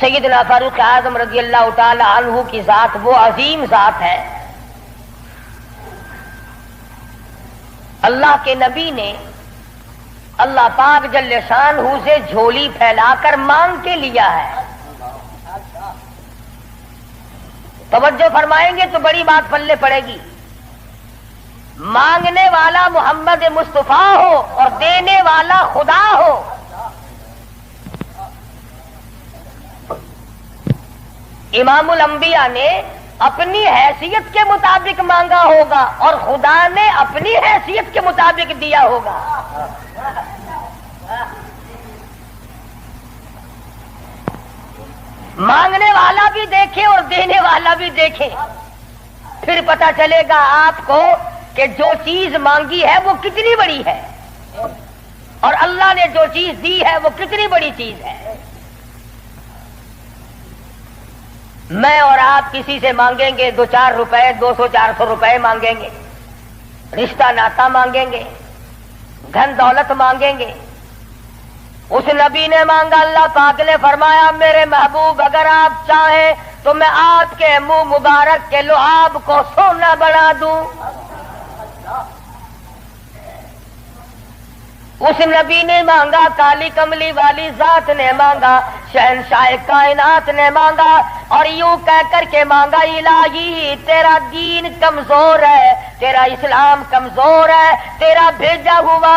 سیدنا فاروق اعظم رضی اللہ تعالی عنہ کی ذات وہ عظیم ذات ہے. اللہ کے نبی نے اللہ پاک جل شانہ سے جھولی پھیلا کر مانگ کے لیا ہے. توجہ فرمائیں گے تو بڑی بات پلے پڑے گی. مانگنے والا محمد مصطفیٰ ہو اور دینے والا خدا ہو. امام الانبیاء نے اپنی حیثیت کے مطابق مانگا ہوگا اور خدا نے اپنی حیثیت کے مطابق دیا ہوگا. مانگنے والا بھی دیکھے اور دینے والا بھی دیکھے, پھر پتہ چلے گا آپ کو کہ جو چیز مانگی ہے وہ کتنی بڑی ہے اور اللہ نے جو چیز دی ہے وہ کتنی بڑی چیز ہے. میں اور آپ کسی سے مانگیں گے 2-4 روپے, 200-400 روپے مانگیں گے, رشتہ ناتا مانگیں گے, دھن دولت مانگیں گے. اس نبی نے مانگا, اللہ پاک نے فرمایا میرے محبوب اگر آپ چاہیں تو میں آپ کے منہ مبارک کے لعاب کو سونا بنا دوں. اس نبی نے مانگا, کالی کملی والی ذات نے مانگا, شہنشاہ کائنات نے مانگا اور یوں کہہ کر کے مانگا, الہی تیرا دین کمزور ہے, تیرا اسلام کمزور ہے, تیرا بھیجا ہوا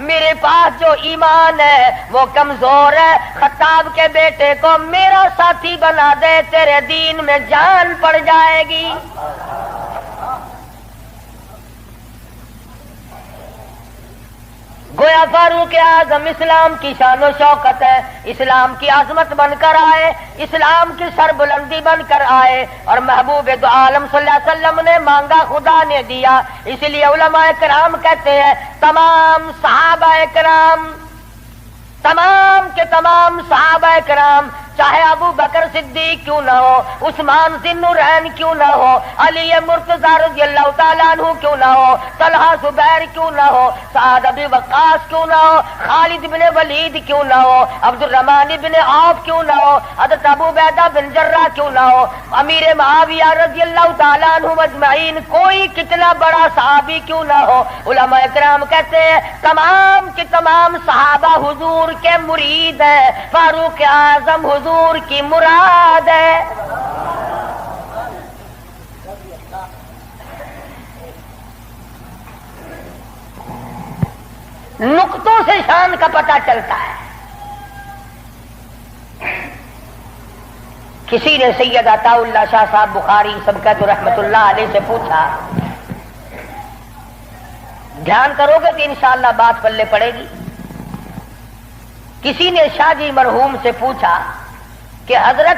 میرے پاس جو ایمان ہے وہ کمزور ہے. خطاب کے بیٹے کو میرا ساتھی بنا دے, تیرے دین میں جان پڑ جائے گی. گویا فاروق اعظم اسلام کی شان و شوکت ہے, اسلام کی عظمت بن کر آئے, اسلام کی سربلندی بن کر آئے اور محبوب دو عالم صلی اللہ علیہ وسلم نے مانگا, خدا نے دیا. اس لیے علماء کرام کہتے ہیں تمام صحابہ کرام, تمام کے تمام صحابہ کرام, چاہے ابو بکر صدیق کیوں نہ ہو, عثمان ذی النورین کیوں نہ ہو, علی مرتضی رضی اللہ تعالیٰ عنہ کیوں نہ ہو, طلحہ زبیر کیوں نہ ہو, سعد ابی وقاص کیوں نہ ہو, خالد بن ولید کیوں نہ ہو, عبد الرحمن بن عوف کیوں نہ ہو, حضرت ابو عبیدہ بن جراح کیوں نہ ہو, امیر معاویہ رضی اللہ تعالیٰ عنہ اجمعین, کوئی کتنا بڑا صحابی کیوں نہ ہو, علماء کرام کہتے ہیں تمام کے تمام صحابہ حضور کے مرید ہیں, فاروق اعظم حضور کی مراد ہے. نقطوں سے شان کا پتہ چلتا ہے. کسی نے سید عطا اللہ شاہ صاحب بخاری سبقت رحمت اللہ علیہ سے پوچھا, دھیان کرو گے تو انشاءاللہ بات پلے پڑے گی. کسی نے شاہ جی مرحوم سے پوچھا کہ حضرت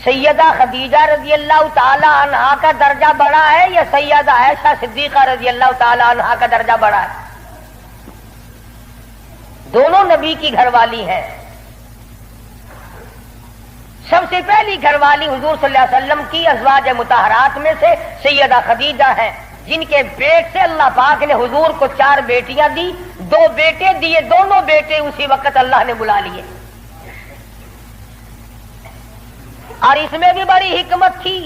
سیدہ خدیجہ رضی اللہ تعالی عنہا کا درجہ بڑا ہے یا سیدہ عائشہ صدیقہ رضی اللہ تعالی عنہا کا درجہ بڑا ہے؟ دونوں نبی کی گھر والی ہیں. سب سے پہلی گھر والی حضور صلی اللہ علیہ وسلم کی ازواج مطہرات میں سے سیدہ خدیجہ ہیں, جن کے پیٹ سے اللہ پاک نے حضور کو 4 بیٹیاں دی, 2 بیٹے دیے, دونوں بیٹے اسی وقت اللہ نے بلا لیے. اور اس میں بھی بڑی حکمت تھی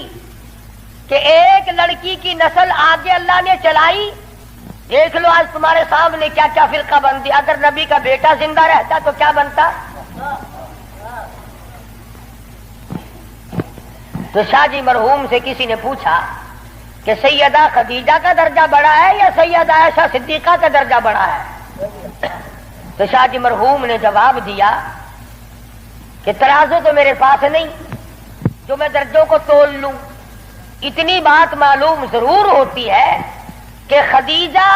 کہ ایک لڑکی کی نسل آگے اللہ نے چلائی. دیکھ لو آج تمہارے سامنے کیا کیا فرقہ بندی, اگر نبی کا بیٹا زندہ رہتا تو کیا بنتا. تو شاہ جی مرحوم سے کسی نے پوچھا کہ سیدہ خدیجہ کا درجہ بڑا ہے یا سیدہ عائشہ صدیقہ کا درجہ بڑا ہے؟ تو شاہ جی مرحوم نے جواب دیا کہ ترازو تو میرے پاس نہیں جو میں درجوں کو تول لوں. اتنی بات معلوم ضرور ہوتی ہے کہ خدیجہ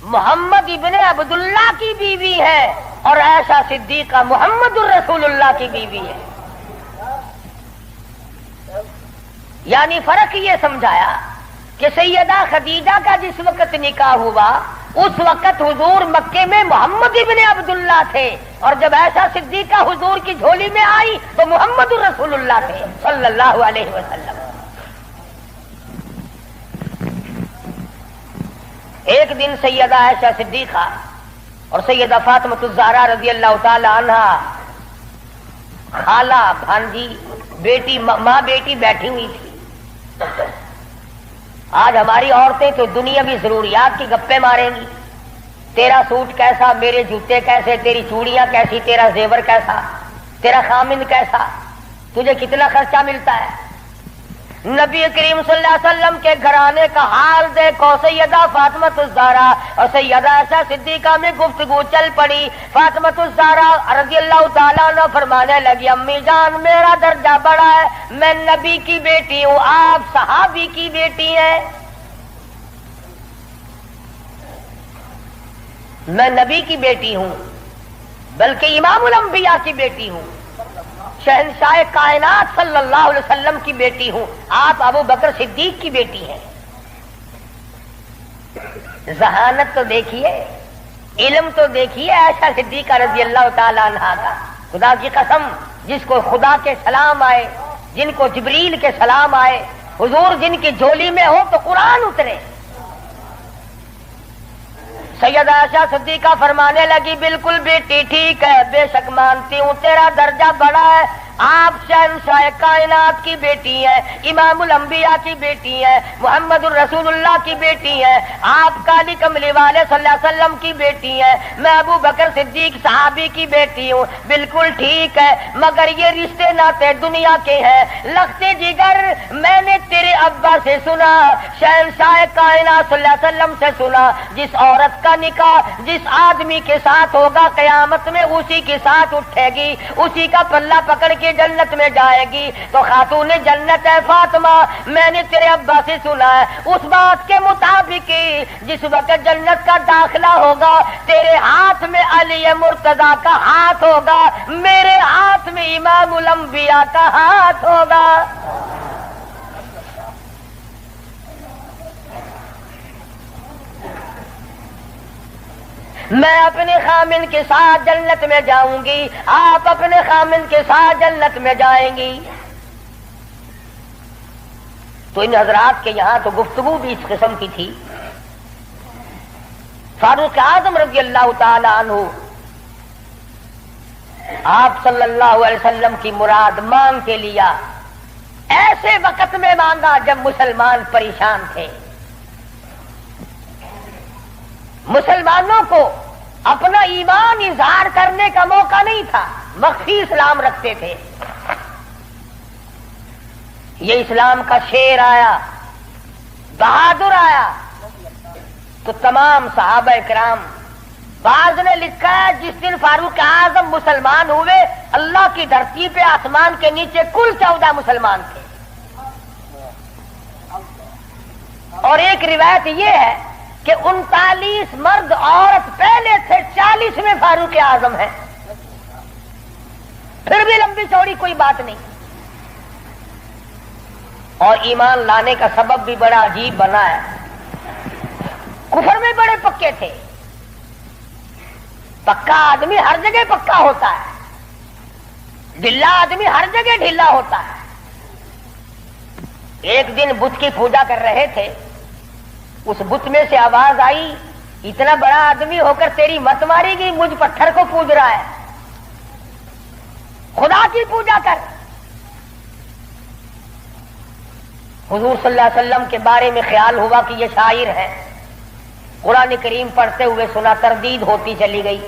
محمد ابن عبداللہ کی بیوی ہے اور عائشہ صدیقہ محمد الرسول اللہ کی بیوی ہے. یعنی فرق یہ سمجھایا کہ سیدہ خدیجہ کا جس وقت نکاح ہوا اس وقت حضور مکے میں محمد ابن عبداللہ تھے, اور جب عائشہ صدیقہ حضور کی جھولی میں آئی تو محمد الرسول اللہ تھے صلی اللہ علیہ وسلم. ایک دن سیدہ عائشہ صدیقہ اور سیدہ فاطمہ الزہرا رضی اللہ تعالی عنہا خالہ بھانجی بیٹی ماں بیٹی بیٹھی ہوئی تھی. آج ہماری عورتیں تو دنیاوی ضروریات کی گپیں ماریں گی. تیرا سوٹ کیسا، میرے جوتے کیسے، تیری چوڑیاں کیسی، تیرا زیور کیسا، تیرا خامند کیسا، تجھے کتنا خرچہ ملتا ہے. نبی کریم صلی اللہ علیہ وسلم کے گھرانے کا حال دیکھو. سیدہ فاطمہ الزہرا اور سیدہ عائشہ صدیقہ میں گفتگو چل پڑی. فاطمہ الزہرا رضی اللہ تعالیٰ عنہ فرمانے لگی امی جان میرا درجہ بڑا ہے، میں نبی کی بیٹی ہوں، آپ صحابی کی بیٹی ہیں. میں نبی کی بیٹی ہوں بلکہ امام الانبیاء کی بیٹی ہوں، شہنشاہ کائنات صلی اللہ علیہ وسلم کی بیٹی ہوں، آپ ابو بکر صدیق کی بیٹی ہیں. ذہانت تو دیکھیے، علم تو دیکھیے عائشہ صدیقہ رضی اللہ تعالی عنہا کا. خدا کی قسم جس کو خدا کے سلام آئے، جن کو جبریل کے سلام آئے، حضور جن کی جھولی میں ہو تو قرآن اترے. سیدہ عائشہ صدیقہ فرمانے لگی بالکل بیٹی ٹھیک ہے، بے شک مانتی ہوں تیرا درجہ بڑا ہے، آپ شہنشاہ کائنات کی بیٹی ہیں، امام الانبیاء کی بیٹی ہیں، محمد الرسول اللہ کی بیٹی ہیں، آپ کالی کملی والے صلی اللہ علیہ وسلم کی بیٹی ہیں، میں ابو بکر صدیق صحابی کی بیٹی ہوں. بالکل ٹھیک ہے، مگر یہ رشتے ناتے دنیا کے ہیں، لخت جگر میں نے تیرے ابا سے سنا، شہنشاہ کائنات صلی اللہ علیہ وسلم سے سنا، جس عورت کا نکاح جس آدمی کے ساتھ ہوگا قیامت میں اسی کے ساتھ اٹھے گی، اسی کا پلہ پکڑ کے جنت میں جائے گی. تو خاتون جنت ہے فاطمہ، میں نے تیرے ابا سے سنا ہے اس بات کے مطابق جس وقت جنت کا داخلہ ہوگا تیرے ہاتھ میں علی مرتضی کا ہاتھ ہوگا، میرے ہاتھ میں امام الانبیاء کا ہاتھ ہوگا. میں اپنے خامن کے ساتھ جنت میں جاؤں گی، آپ اپنے خامن کے ساتھ جنت میں جائیں گی. تو ان حضرات کے یہاں تو گفتگو بھی اس قسم کی تھی. فاروق اعظم رضی اللہ تعالی عنہ آپ صلی اللہ علیہ وسلم کی مراد مانگ کے لیا، ایسے وقت میں مانگا جب مسلمان پریشان تھے. مسلمانوں کو اپنا ایمان اظہار کرنے کا موقع نہیں تھا، مخفی اسلام رکھتے تھے. یہ اسلام کا شیر آیا، بہادر آیا تو تمام صحابہ کرام، بعض نے لکھا ہے جس دن فاروق اعظم مسلمان ہوئے اللہ کی دھرتی پہ آسمان کے نیچے کل 14 مسلمان تھے. اور ایک روایت یہ ہے کہ 39 مرد عورت پہلے تھے، 40 میں فاروق اعظم ہے. پھر بھی لمبی چوڑی کوئی بات نہیں. اور ایمان لانے کا سبب بھی بڑا عجیب بنا ہے. کفر میں بڑے پکے تھے. پکا آدمی ہر جگہ پکا ہوتا ہے، ڈھلا آدمی ہر جگہ ڈھلا ہوتا ہے. ایک دن بت کی پوجا کر رہے تھے، اس بت میں سے آواز آئی اتنا بڑا آدمی ہو کر تیری مت ماری گئی، مجھ پتھر کو پوج رہا ہے، خدا کی پوجا کر. حضور صلی اللہ علیہ وسلم کے بارے میں خیال ہوا کہ یہ شاعر ہے. قرآن کریم پڑھتے ہوئے سنا، تردید ہوتی چلی گئی.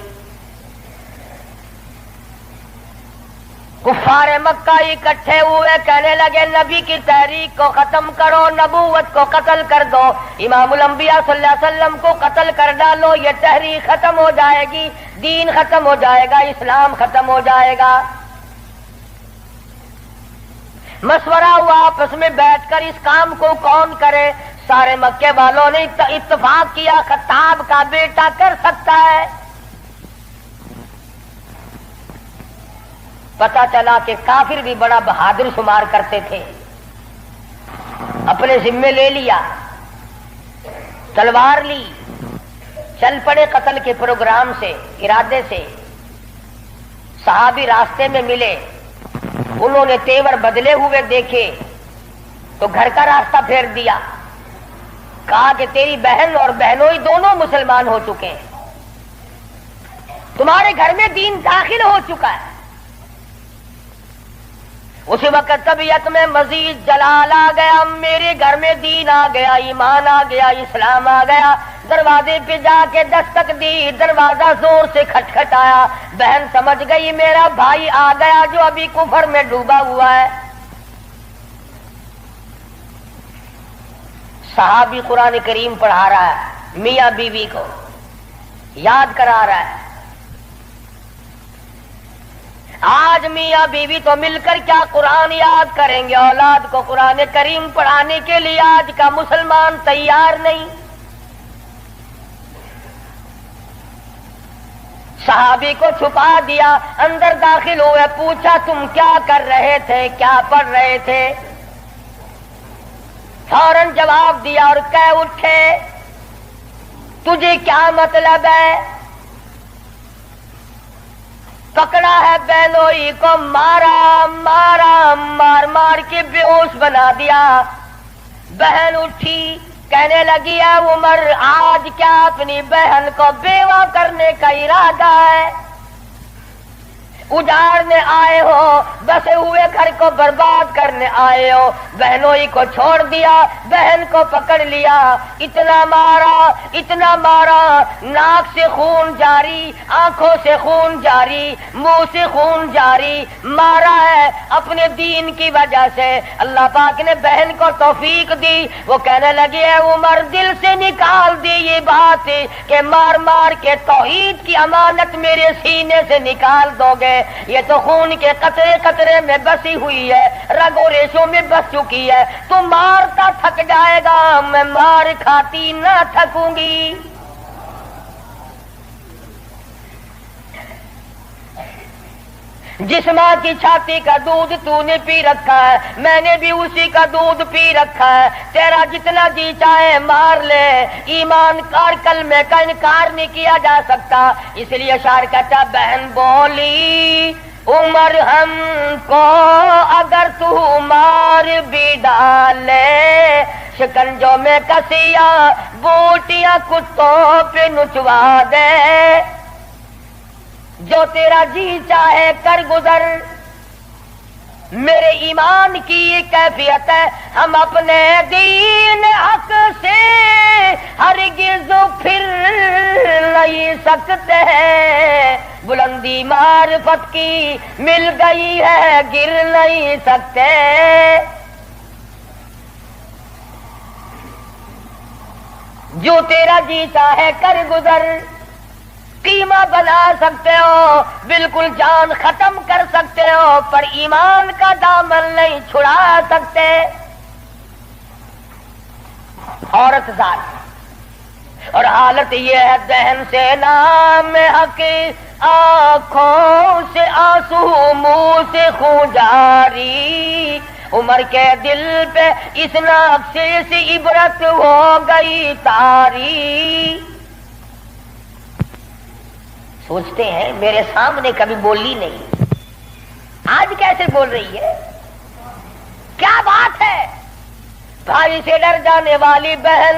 کفار مکہ اکٹھے ہوئے، کہنے لگے نبی کی تحریک کو ختم کرو، نبوت کو قتل کر دو، امام الانبیاء صلی اللہ علیہ وسلم کو قتل کر ڈالو، یہ تحریک ختم ہو جائے گی، دین ختم ہو جائے گا، اسلام ختم ہو جائے گا. مشورہ ہوا آپس میں بیٹھ کر اس کام کو کون کرے. سارے مکے والوں نے اتفاق کیا خطاب کا بیٹا کر سکتا ہے. پتا چلا کہ کافر بھی بڑا بہادر شمار کرتے تھے. اپنے ذمے لے لیا، تلوار لی، چل پڑے قتل کے پروگرام سے، ارادے سے. صحابی راستے میں ملے، انہوں نے تیور بدلے ہوئے دیکھے تو گھر کا راستہ پھیر دیا. کہا کہ تیری بہن اور بہنوئی دونوں مسلمان ہو چکے ہیں، تمہارے گھر میں دین داخل ہو چکا ہے، اس وقت طبیعت میں مزید جلال آ گیا، میرے گھر میں دین آ گیا، ایمان آ گیا، اسلام آ گیا۔ دروازے پہ جا کے دستک دی، دروازہ زور سے کھٹکھٹایا، بہن سمجھ گئی میرا بھائی آ گیا جو ابھی کفر میں ڈوبا ہوا ہے۔ صحابی قرآن کریم پڑھا رہا ہے، میاں بیوی کو یاد کرا رہا ہے۔ آج میاں بیوی تو مل کر کیا قرآن یاد کریں گے، اولاد کو قرآن کریم پڑھانے کے لیے آج کا مسلمان تیار نہیں۔ صحابی کو چھپا دیا، اندر داخل ہوئے، پوچھا تم کیا کر رہے تھے، کیا پڑھ رہے تھے؟ فوراً جواب دیا اور کہہ اٹھے تجھے کیا مطلب ہے؟ پکڑا ہے بہنوئی کو، مارا مار مار کے بے ہوش بنا دیا۔ بہن اٹھی، کہنے لگی ہے عمر آج کیا اپنی بہن کو بیوہ کرنے کا ارادہ ہے؟ اجاڑنے آئے ہو، بسے ہوئے گھر کو برباد کرنے آئے ہو۔ بہنوئی کو چھوڑ دیا، بہن کو پکڑ لیا، اتنا مارا، ناک سے خون جاری، آنکھوں سے خون جاری، منہ سے خون جاری، مارا ہے اپنے دین کی وجہ سے۔ اللہ پاک نے بہن کو توفیق دی، وہ کہنے لگی ہے عمر دل سے نکال دی یہ بات کہ مار مار کے توحید کی امانت میرے سینے سے نکال دو گے۔ یہ تو خون کے قطرے قطرے میں بسی ہوئی ہے، رگ و ریشوں میں بس چکی ہے۔ تو مارتا تھک جائے گا، میں مار کھاتی نہ تھکوں گی۔ جس ماں کی چھاتی کا دودھ تو نے پی رکھا ہے، میں نے بھی اسی کا دودھ پی رکھا ہے۔ تیرا جتنا جی چاہے مار لے، ایمان کار کلمے کا انکار نہیں کیا جا سکتا۔ اس لیے شاعر کہتا بہن بولی عمر ہم کو اگر تو مار بھی ڈالے، شکنجوں میں کسیا بوٹیاں کتوں پہ نچوا دے، جو تیرا جی چاہے کر گزر۔ میرے ایمان کی یہ کیفیت ہے، ہم اپنے دین حق سے ہرگز پھر نہیں سکتے ہیں۔ بلندی معرفت کی مل گئی ہے، گر نہیں سکتے۔ جو تیرا جی چاہے کر گزر، قیمہ بنا سکتے ہو، بالکل جان ختم کر سکتے ہو، پر ایمان کا دامن نہیں چھڑا سکتے۔ عورت ذات اور حالت یہ ہے دہن سے نام حق، آنکھوں سے آنسو، منہ سے خون جاری، عمر کے دل پہ اس نقشے سے عبرت ہو گئی طاری۔ سوچتے ہیں میرے سامنے کبھی بولی نہیں، آج کیسے بول رہی ہے؟ کیا بات ہے؟ بھائی سے ڈر جانے والی بہن،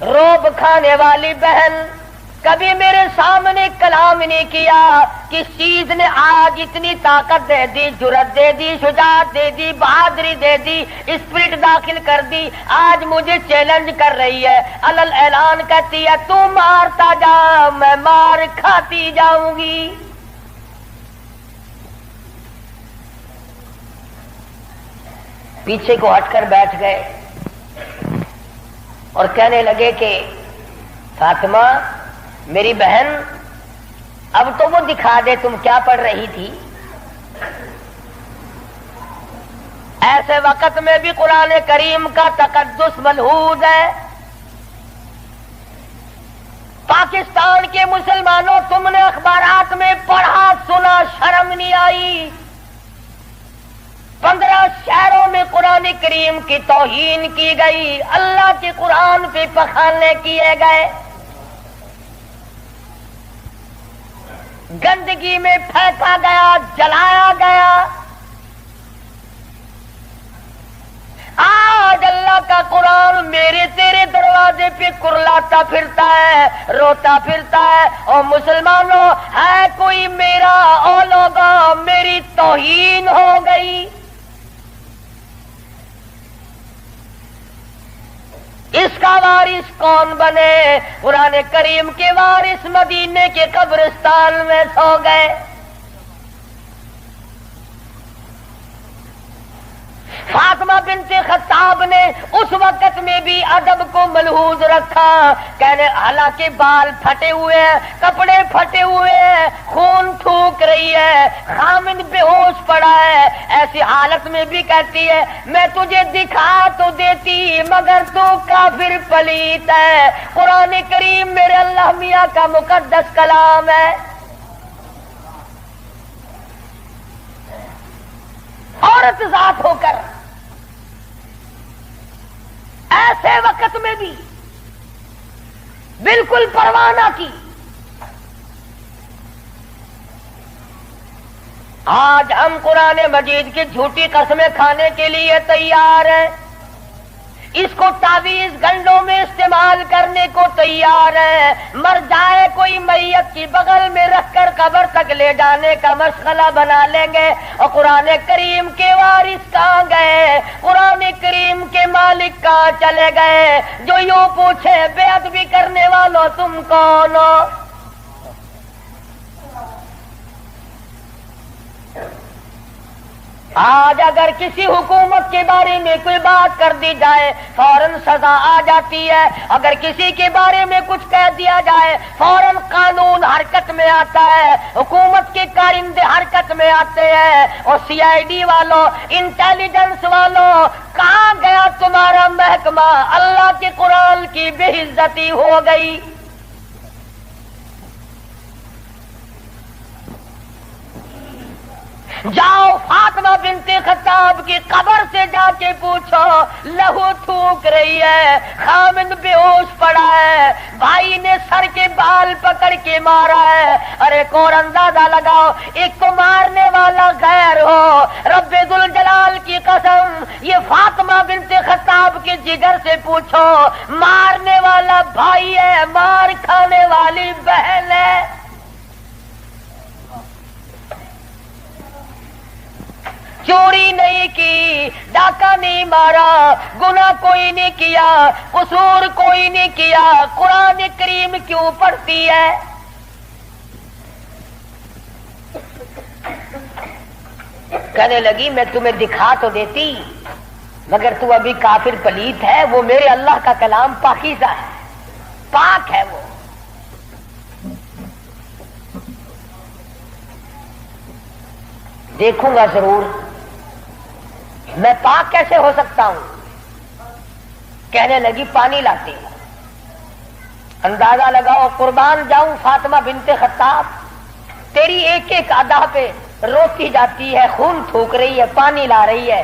روب کھانے والی بہن، کبھی میرے سامنے کلام نہیں کیا۔ کس چیز نے آج اتنی طاقت دے دی، جرأت دے دی، شجاعت دے دی، بہادری دے دی، اسپرٹ داخل کر دی؟ آج مجھے چیلنج کر رہی ہے، علل اعلان کہتی ہے تو مارتا جا، میں مار کھاتی جاؤں گی۔ پیچھے کو ہٹ کر بیٹھ گئے اور کہنے لگے کہ فاطمہ میری بہن، اب تو وہ دکھا دے تم کیا پڑھ رہی تھی۔ ایسے وقت میں بھی قرآن کریم کا تقدس ملحوظ ہے۔ پاکستان کے مسلمانوں، تم نے اخبارات میں پڑھا سنا، شرم نہیں آئی؟ 15 شہروں میں قرآن کریم کی توہین کی گئی، اللہ کے قرآن پہ پخانے کیے گئے، گندگی میں پھینکا گیا، جلایا گیا۔ آج اللہ کا قرآن میرے تیرے دروازے پہ کرلاتا پھرتا ہے، روتا پھرتا ہے، اور مسلمانوں ہے کوئی میرا، او لوگوں میری توہین ہو گئی۔ وارث کون بنے؟ قرآن کریم کے وارث مدینے کے قبرستان میں سو گئے۔ فاطمہ بنت خطاب نے اس وقت میں بھی ادب کو ملحوظ رکھا، کہنے حالانکہ بال پھٹے ہوئے ہیں، کپڑے پھٹے ہوئے ہیں، خون تھوک رہی ہے، خامد بے ہوش پڑا ہے، ایسی حالت میں بھی کہتی ہے میں تجھے دکھا تو دیتی مگر تو کافر پلیت ہے۔ قرآن کریم میرے اللہ میاں کا مقدس کلام ہے۔ عورت ذات ہو کر ایسے وقت میں بھی بالکل پرواہ نہ کی۔ آج ہم قرآن مجید کی جھوٹی قسمیں کھانے کے لیے تیار ہیں، اس کو تعویذ گنڈوں میں استعمال کرنے کو تیار ہے، مر جائے کوئی میت کی بغل میں رکھ کر قبر تک لے جانے کا مشغلہ بنا لیں گے۔ اور قرآن کریم کے وارث کہاں گئے؟ قرآن کریم کے مالک کہاں چلے گئے؟ جو یوں پوچھے بے ادبی کرنے والوں تم کون ہو؟ آج اگر کسی حکومت کے بارے میں کوئی بات کر دی جائے فوراً سزا آ جاتی ہے، اگر کسی کے بارے میں کچھ کہہ دیا جائے فوراً قانون حرکت میں آتا ہے، حکومت کے کارندے حرکت میں آتے ہیں۔ اور سی آئی ڈی والوں، انٹیلیجنس والوں، کہاں گیا تمہارا محکمہ؟ اللہ کے قرآن کی بے عزتی ہو گئی۔ جاؤ فاطمہ بنت خطاب کی قبر سے جا کے پوچھو، لہو تھوک رہی ہے، خامد بے ہوش پڑا ہے، بھائی نے سر کے بال پکڑ کے مارا ہے۔ ارے اور اندازہ لگاؤ، ایک تو مارنے والا غیر ہو، رب ذوالجلال کی قسم یہ فاطمہ بنت خطاب کے جگر سے پوچھو، مارنے والا بھائی ہے، مار کھانے والی بہن ہے۔ چوری نہیں کی، ڈاکہ نہیں مارا، گناہ کوئی نہیں کیا، قصور کوئی نہیں کیا، قرآن کریم کیوں پڑھتی ہے؟ کہنے لگی میں تمہیں دکھا تو دیتی مگر تو ابھی کافر پلیت ہے، وہ میرے اللہ کا کلام پاکیزہ ہے، پاک ہے، وہ دیکھوں گا ضرور، میں پاک کیسے ہو سکتا ہوں؟ کہنے لگی پانی لاتی ہوں۔ اندازہ لگاؤ، قربان جاؤں فاطمہ بنت خطاب، تیری ایک ایک ادا پہ روتی جاتی ہے، خون تھوک رہی ہے، پانی لا رہی ہے،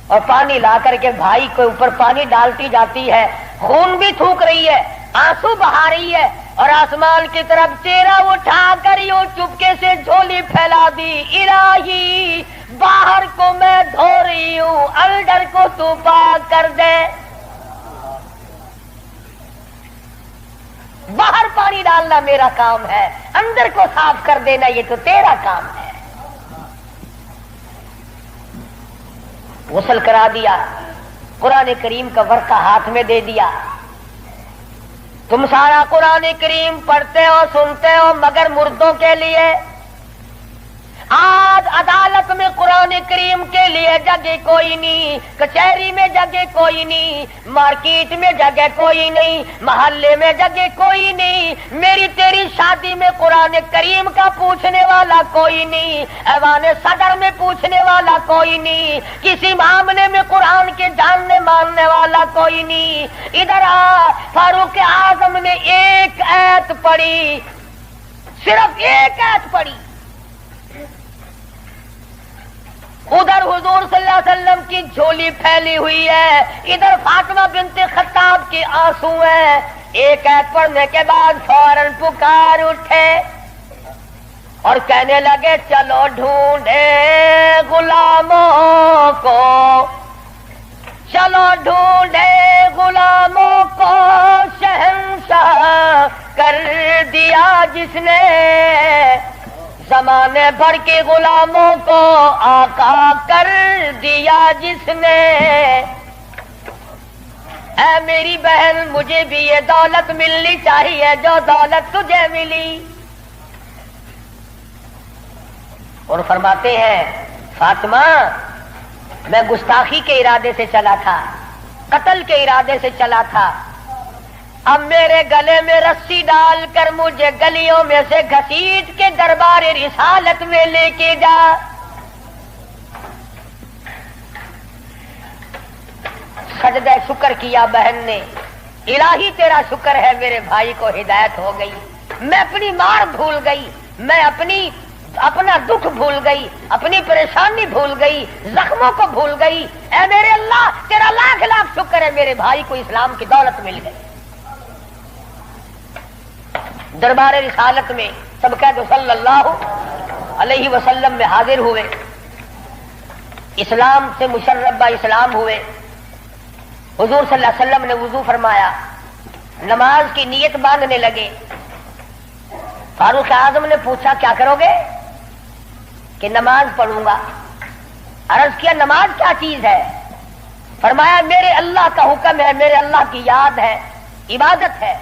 اور پانی لا کر کے بھائی کے اوپر پانی ڈالتی جاتی ہے، خون بھی تھوک رہی ہے، آنسو بہا رہی ہے، اور آسمان کی طرف چہرہ اٹھا کر یوں چپکے سے جھولی پھیلا دی، الہی باہر کو میں دھو رہی ہوں، اندر کو تو پاک کر دے۔ باہر پانی ڈالنا میرا کام ہے، اندر کو صاف کر دینا یہ تو تیرا کام ہے۔ غسل کرا دیا، قرآن کریم کا ورقہ ہاتھ میں دے دیا، تم سارا قرآن کریم پڑھتے ہو سنتے ہو مگر مردوں کے لیے۔ آج عدالت میں قرآن کریم کے لیے جگہ کوئی نہیں، کچہری میں جگہ کوئی نہیں، مارکیٹ میں جگہ کوئی نہیں، محلے میں جگہ کوئی نہیں، میری تیری شادی میں قرآن کریم کا پوچھنے والا کوئی نہیں، ایوان صدر میں پوچھنے والا کوئی نہیں، کسی معاملے میں قرآن کے جاننے ماننے والا کوئی نہیں۔ ادھر آ، فاروق اعظم نے ایک آیت پڑھی، صرف ایک آیت پڑھی، ادھر حضور صلی اللہ علیہ وسلم کی جھولی پھیلی ہوئی ہے، ادھر فاطمہ بنت خطاب کے آنسو ہیں۔ ایک آیت پڑھنے کے بعد فوراً پکار اٹھے اور کہنے لگے چلو ڈھونڈے غلاموں کو، چلو ڈھونڈے غلاموں کو، شہنشاہ کر دیا جس نے، زمانے بھر کے غلاموں کو آقا کر دیا جس نے۔ اے میری بہن مجھے بھی یہ دولت ملنی چاہیے جو دولت تجھے ملی. اور فرماتے ہیں فاطمہ میں گستاخی کے ارادے سے چلا تھا، قتل کے ارادے سے چلا تھا، اب میرے گلے میں رسی ڈال کر مجھے گلیوں میں سے گھسیٹ کے دربار رسالت میں لے کے جا. سجدہ شکر کیا بہن نے، الہی تیرا شکر ہے میرے بھائی کو ہدایت ہو گئی، میں اپنی مار بھول گئی، میں اپنا دکھ بھول گئی، اپنی پریشانی بھول گئی، زخموں کو بھول گئی. اے میرے اللہ تیرا لاکھ لاکھ شکر ہے میرے بھائی کو اسلام کی دولت مل گئی. دربار رسالت میں سب کہہ دو صلی اللہ علیہ وسلم میں حاضر ہوئے، اسلام سے مشرب اسلام ہوئے. حضور صلی اللہ علیہ وسلم نے وضو فرمایا، نماز کی نیت باندھنے لگے. فاروق اعظم نے پوچھا کیا کرو گے؟ کہ نماز پڑھوں گا. عرض کیا نماز کیا چیز ہے؟ فرمایا میرے اللہ کا حکم ہے، میرے اللہ کی یاد ہے، عبادت ہے.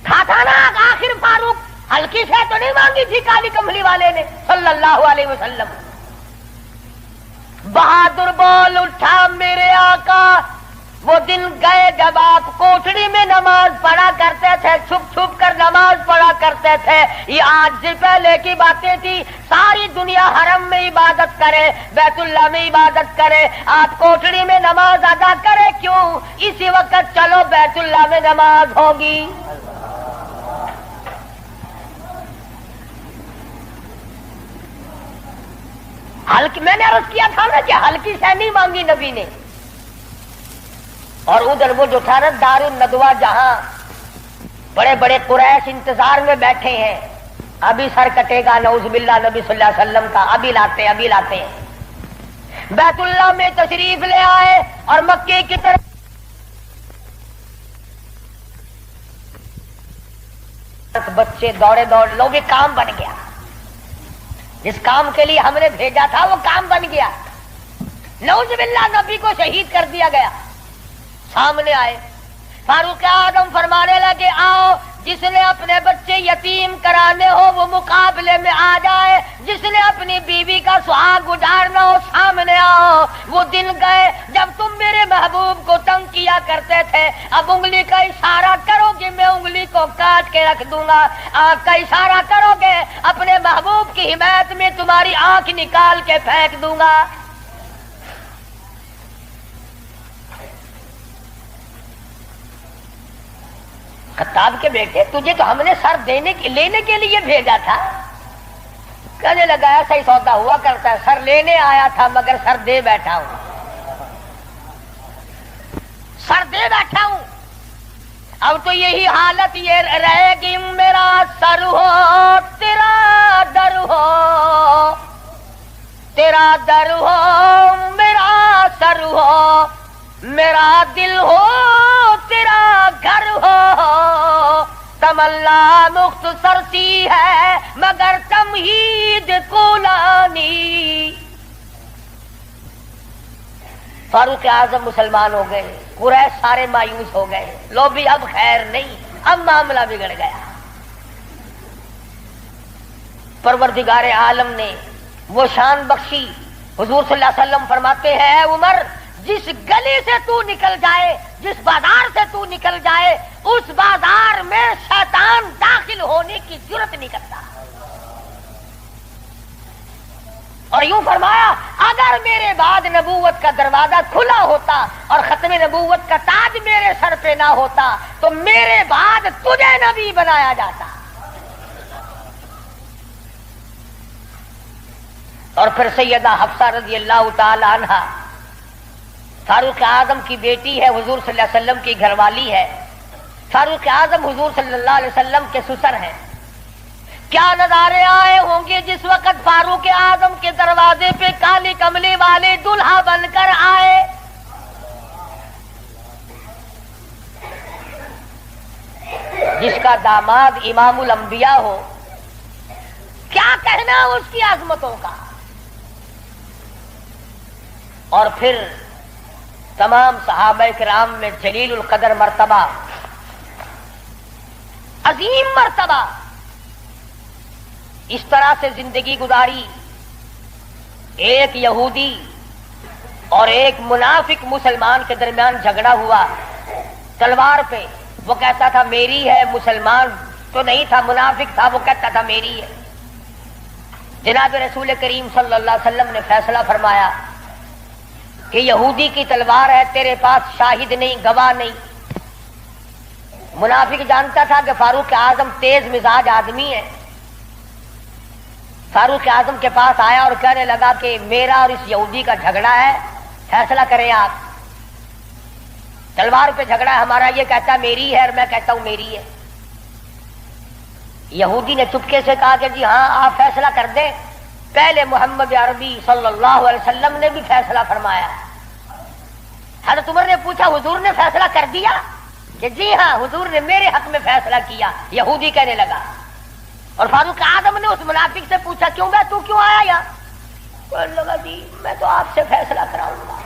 کھاتا نا آخر فاروق ہلکی سے تو نہیں مانگی تھی کالی کملی والے نے صلی اللہ علیہ وسلم. بہادر بول اٹھا میرے آقا، وہ دن گئے جب آپ کوٹڑی میں نماز پڑھا کرتے تھے، چھپ چھپ کر نماز پڑھا کرتے تھے. یہ آج سے پہلے کی باتیں تھی. ساری دنیا حرم میں عبادت کرے، بیت اللہ میں عبادت کرے، آپ کوٹڑی میں نماز ادا کرے کیوں؟ اسی وقت چلو بیت اللہ میں نماز ہوگی. ہلکی میں نے عرض کیا تھا نا کہ ہلکی سے نہیں مانگی نبی نے. اور ادھر وہ جو تھا نا دار الندوہ، جہاں بڑے بڑے قریش انتظار میں بیٹھے ہیں، ابھی سر کٹے گا نعوذ باللہ نبی صلی اللہ علیہ وسلم کا، ابھی لاتے ہیں. بیت اللہ میں تشریف لے آئے اور مکے کی طرف بچے دوڑے لو بھی کام بن گیا. جس کام کے لیے ہم نے بھیجا تھا وہ کام بن گیا. نعوذ باللہ نبی کو شہید کر دیا گیا. سامنے آئے فاروق اعظم فرمانے لگے آؤ، جس نے اپنے بچے یتیم کرانے ہو وہ مقابلے میں آ جائے، جس نے اپنی بیوی کا سہاگ اجاڑنا ہو سامنے آؤ. وہ دن گئے جب تم میرے محبوب کو تنگ کیا کرتے تھے. اب انگلی کا اشارہ کرو گے میں انگلی کو کاٹ کے رکھ دوں گا. آنکھ کا اشارہ کرو گے اپنے محبوب کی حمایت میں تمہاری آنکھ نکال کے پھینک دوں گا. خطاب کے بیٹے تجھے تو ہم نے سر لینے کے لیے بھیجا تھا. کہنے لگا ایسا ہی سودا ہوا کرتا ہے، سر لینے آیا تھا مگر سر دے بیٹھا ہوں. سر دے بیٹھا ہوں. اب تو یہی حالت یہ رہے گی، میرا سر ہو تیرا در ہو، تیرا در ہو میرا سر ہو، میرا دل ہو تیرا گھر ہو. تمنا مختصر سی ہے مگر تمہید کولانی. فاروق اعظم مسلمان ہو گئے، قریش سارے مایوس ہو گئے. لو بھی اب خیر نہیں، اب معاملہ بگڑ گیا. پروردگار عالم نے وہ شان بخشی. حضور صلی اللہ علیہ وسلم فرماتے ہیں اے عمر، جس گلی سے تو نکل جائے، جس بازار سے تو نکل جائے، اس بازار میں شیطان داخل ہونے کی جرت نہیں کرتا. اور یوں فرمایا اگر میرے بعد نبوت کا دروازہ کھلا ہوتا اور ختم نبوت کا تاج میرے سر پہ نہ ہوتا تو میرے بعد تجھے نبی بنایا جاتا. اور پھر سیدہ حفصہ رضی اللہ تعالی عنہا فاروق اعظم کی بیٹی ہے، حضور صلی اللہ علیہ وسلم کی گھر والی ہے. فاروق اعظم حضور صلی اللہ علیہ وسلم کے سسر ہیں. کیا نظارے آئے ہوں گے جس وقت فاروق اعظم کے دروازے پہ کالی کملی والے دلہا بن کر آئے. جس کا داماد امام الانبیاء ہو، کیا کہنا اس کی عظمتوں کا. اور پھر تمام صحابہ کرام میں جلیل القدر مرتبہ، عظیم مرتبہ، اس طرح سے زندگی گزاری. ایک یہودی اور ایک منافق مسلمان کے درمیان جھگڑا ہوا تلوار پہ. وہ کہتا تھا میری ہے، مسلمان تو نہیں تھا، منافق تھا، وہ کہتا تھا میری ہے. جناب رسول کریم صلی اللہ علیہ وسلم نے فیصلہ فرمایا کہ یہودی کی تلوار ہے، تیرے پاس شاہد نہیں، گواہ نہیں. منافق جانتا تھا کہ فاروق اعظم تیز مزاج آدمی ہے. فاروق اعظم کے پاس آیا اور کہنے لگا کہ میرا اور اس یہودی کا جھگڑا ہے، فیصلہ کریں آپ. تلوار پہ جھگڑا ہے ہمارا، یہ کہتا ہے میری ہے اور میں کہتا ہوں میری ہے. یہودی نے چپکے سے کہا کہ جی ہاں آپ فیصلہ کر دیں. پہلے محمد عربی صلی اللہ علیہ وسلم نے بھی فیصلہ فرمایا. حضرت عمر نے پوچھا حضور نے فیصلہ کر دیا؟ کہ جی ہاں حضور نے میرے حق میں فیصلہ کیا. یہودی کہنے لگا. اور فاروق اعظم نے اس منافق سے پوچھا کیوں بے تو کیوں آیا یہاں؟ کہنے لگا جی میں تو آپ سے فیصلہ کراؤں گا.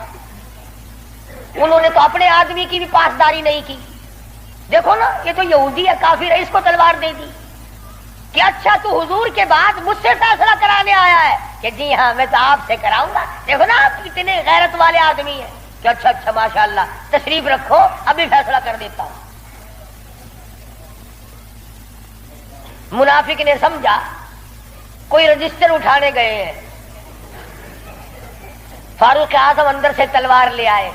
انہوں نے تو اپنے آدمی کی بھی پاسداری نہیں کی. دیکھو نا یہ تو یہودی ہے، کافر ہے، اس کو تلوار دے دی. کہ اچھا تو حضور کے بعد مجھ سے فیصلہ کرانے آیا ہے؟ کہ جی ہاں میں تو آپ سے کراؤں گا. دیکھو نا آپ کتنے غیرت والے آدمی ہیں. کہ اچھا اچھا ماشاءاللہ تشریف رکھو ابھی فیصلہ کر دیتا ہوں. منافق نے سمجھا کوئی رجسٹر اٹھانے گئے ہیں. فاروق اعظم اندر سے تلوار لے آئے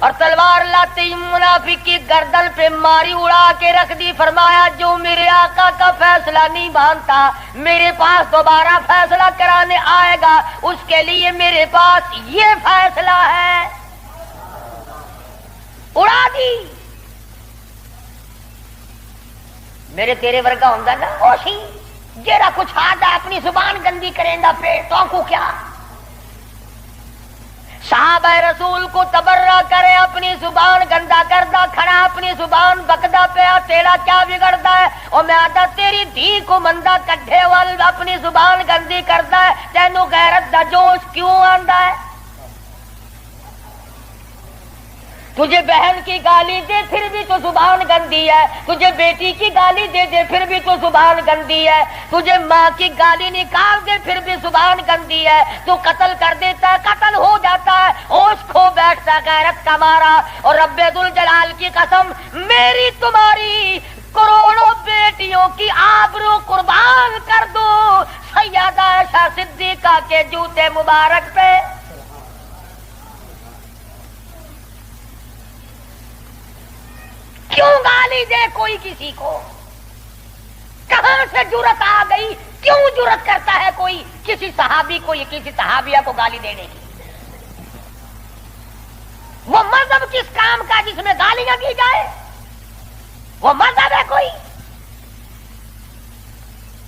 اور تلوار لاتے ہی منافق کی گردن پہ ماری، اڑا کے رکھ دی. فرمایا جو میرے آقا کا فیصلہ نہیں مانتا میرے پاس دوبارہ فیصلہ کرانے آئے گا اس کے لیے میرے پاس یہ فیصلہ ہے. اڑا دی. میرے تیرے ورگا ہوں نا اوشی جیڑا کچھ آتا اپنی زبان گندی کریں گا پیٹوں کو کیا. صحابہ رسول کو تبرہ کرے اپنی زبان گندا کردہ کھڑا اپنی زبان بکدا پیا تیرا کیا بگڑتا ہے؟ اور میں آتا تیری دھی کو مندہ کڈھے وال اپنی زبان گندی کرتا ہے تینوں غیرت دا جوش کیوں آندا ہے؟ تجھے بہن کی گالی دے پھر بھی تو زبان گندی ہے، تجھے بیٹی کی گالی دے دے پھر بھی تو زبان گندی ہے، تجھے ماں کی گالی نکال دے پھر بھی زبان گندی ہے. تو قتل کر دیتا ہے، قتل ہو جاتا ہے، ہوش کھو بیٹھتا ہے غیرت کا مارا. اور رب ذوالجلال کی قسم میری تمہاری کروڑوں بیٹیوں کی آبرو قربان کر دو سیدہ عائشہ صدیقہ کے جوتے مبارک پہ. کیوں گالی دے کوئی کسی کو؟ کہاں سے جرت آ گئی؟ کیوں جرت کرتا ہے کوئی کسی صحابی کو یا کسی صحابیہ کو گالی دینے کی؟ وہ مذہب کس کام کا جس میں گالیاں دی جائے؟ وہ مذہب ہے کوئی؟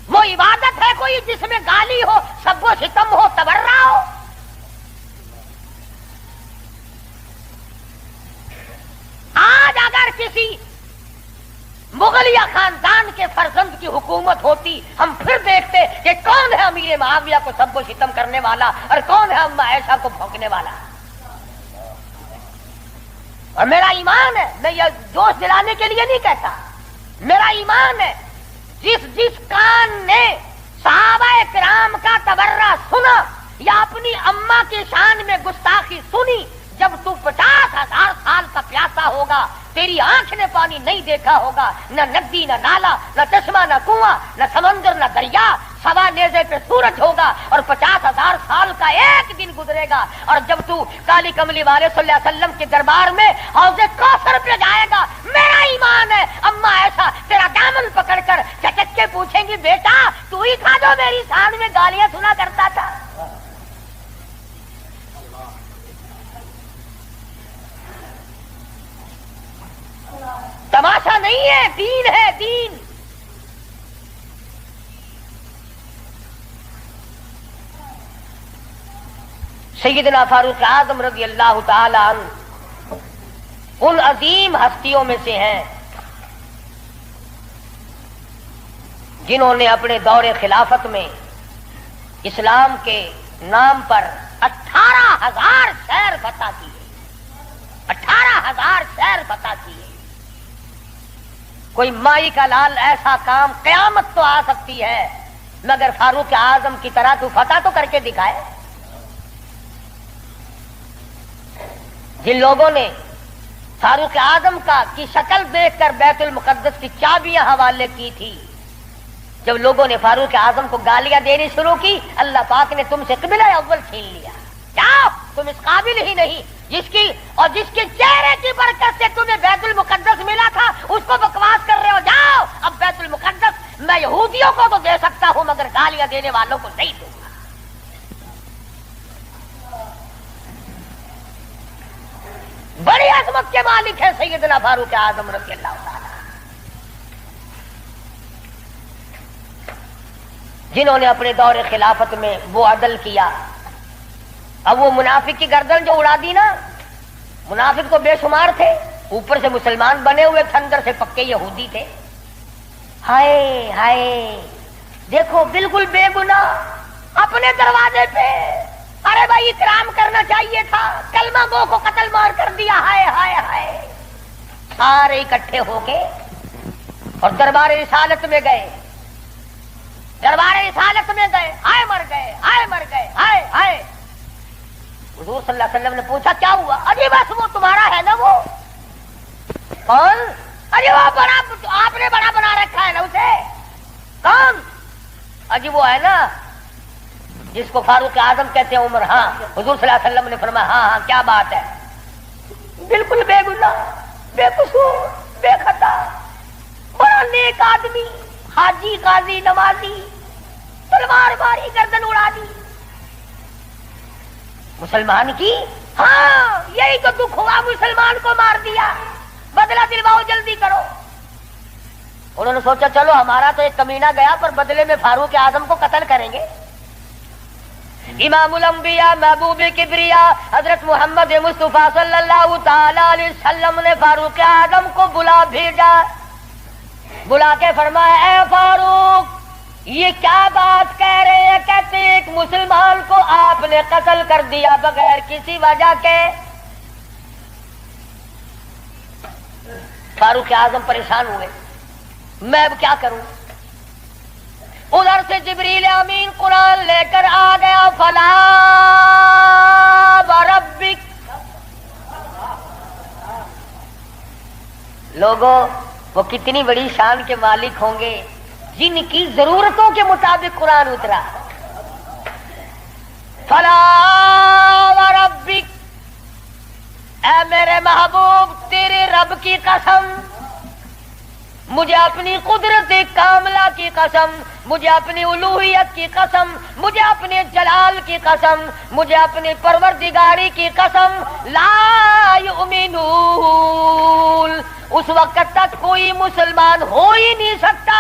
وہ عبادت ہے کوئی جس میں گالی ہو، سب و ستم ہو، تبرہ ہو؟ آج اگر کسی مغلیہ خاندان کے فرزند کی حکومت ہوتی ہم پھر دیکھتے کہ کون ہے امیر معاویہ کو سب و ستم کرنے والا اور کون ہے اما عائشہ کو بھونکنے والا. اور میرا ایمان ہے، میں یہ جوش دلانے کے لیے نہیں کہتا، میرا ایمان ہے جس کان نے صحابہ کرام کا تبرہ سنا یا اپنی اماں کی شان میں گستاخی سنی، جب تو 50,000 سال کا پیاسا ہوگا تیری آنکھ نے پانی نہیں دیکھا ہوگا، نہ ندی نہ نالا نہ چشمہ نہ کنواں نہ سمندر نہ دریا، سوا نیزے پہ سورج ہوگا اور 50,000 سال کا ایک دن گزرے گا. اور جب تو کالی کملی والے صلی اللہ علیہ وسلم کے دربار میں حوض کوثر پہ جائے گا، میرا ایمان ہے اما ایسا تیرا دامن پکڑ کر چٹک کے پوچھیں گی بیٹا تو ہی تھا جو میری شان میں گالیاں سنا کرتا تھا. تماشا نہیں ہے، دین ہے دین. سیدنا فاروق اعظم رضی اللہ تعالی عنہ ان عظیم ہستیوں میں سے ہیں جنہوں نے اپنے دور خلافت میں اسلام کے نام پر 18,000 شہر فتح کیے. کوئی مائی کا لال ایسا کام قیامت تو آ سکتی ہے مگر فاروق اعظم کی طرح تو فتح تو کر کے دکھائے. جن لوگوں نے فاروق اعظم کی شکل دیکھ کر بیت المقدس کی چابیاں حوالے کی تھی، جب لوگوں نے فاروق اعظم کو گالیاں دینی شروع کی، اللہ پاک نے تم سے قبلہ اول چھین لیا. جاؤ، تم اس قابل ہی نہیں. جس کے چہرے کی برکت سے تمہیں بیت المقدس ملا تھا اس کو بکواس کر رہے ہو. جاؤ، اب بیت المقدس میں یہودیوں کو تو دے سکتا ہوں مگر گالیاں دینے والوں کو نہیں دوں گا. بڑی عظمت کے مالک ہیں سیدنا فاروق اعظم رضی اللہ تعالی، جنہوں نے اپنے دور خلافت میں وہ عدل کیا. اب وہ منافق کی گردن جو اڑا دی نا، منافق تو بے شمار تھے، اوپر سے مسلمان بنے ہوئے تھے، اندر سے پکے یہودی تھے. ہائے ہائے، دیکھو بالکل بے گناہ اپنے دروازے پہ. ارے بھائی اکرام کرنا چاہیے تھا، کلمہ گو کو قتل مار کر دیا. ہائے ہائے ہائے. سارے اکٹھے ہو کے اور دربار رسالت میں گئے، دربار رسالت میں گئے. ہائے مر گئے، ہائے مر گئے، ہائے ہائے. حضور صلی اللہ علیہ وسلم نے پوچھا کیا ہوا؟ ارے بس وہ تمہارا ہے نا. وہ کون؟ ارے وہ بڑا، آپ نے بڑا بنا رکھا ہے نا اسے. کون؟ اجی وہ ہے نا جس کو فاروق اعظم کہتے ہیں، عمر. ہاں. حضور صلی اللہ علیہ وسلم نے فرمایا ہاں ہاں کیا بات ہے، بالکل بے گناہ، بے قصور، بے خطا، بڑا نیک آدمی، حاجی، قاضی، نمازی، تلوار ماری گردن اڑا دی مسلمان کی. ہاں یہی تو دکھ ہوا، مسلمان کو مار دیا، بدلہ دلواؤ جلدی کرو. انہوں نے سوچا چلو ہمارا تو ایک کمینہ گیا پر بدلے میں فاروق اعظم کو قتل کریں گے. امام الانبیاء، محبوب کبریا حضرت محمد مصطفیٰ صلی اللہ تعالی علیہ وسلم نے فاروق اعظم کو بلا بھیجا. بلا کے فرمایا اے فاروق، یہ کیا بات کہہ رہے ہیں؟ کہتے ایک مسلمان کو آپ نے قتل کر دیا بغیر کسی وجہ کے. فاروق اعظم پریشان ہوئے، میں اب کیا کروں؟ ادھر سے جبریل امین قرآن لے کر آ گیا. فلا وربک. لوگوں، وہ کتنی بڑی شان کے مالک ہوں گے جن کی ضرورتوں کے مطابق قرآن اترا. فلا وربک، اے میرے محبوب تیرے رب کی قسم، مجھے اپنی قدرت کاملہ کی قسم، مجھے اپنی الوہیت کی قسم، مجھے اپنے جلال کی قسم، مجھے اپنی پروردگاری کی قسم، لا یؤمنون. اس وقت تک کوئی مسلمان ہو ہی نہیں سکتا،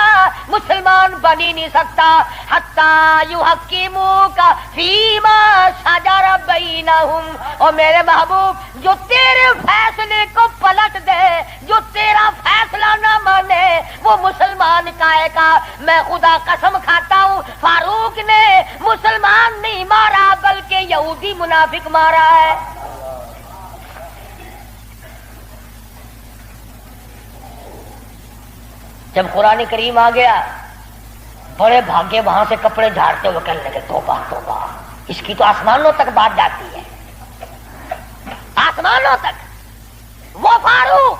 مسلمان بن ہی نہیں سکتا، حتی یحکموک فیما شجر بینہم. اور میرے محبوب جو تیرے فیصلے کو پلٹ دے، جو تیرا فیصلہ نہ مانے، وہ مسلمان کائے کا. میں خدا قسم کھاتا ہوں فاروق نے مسلمان نہیں مارا بلکہ یہودی منافق مارا ہے. جب قرآن کریم آ گیا، بڑے بھاگے وہاں سے کپڑے جھاڑتے ہوئے کہنے لگے توبہ توبہ، اس کی تو آسمانوں تک بات جاتی ہے، آسمانوں تک. وہ فاروق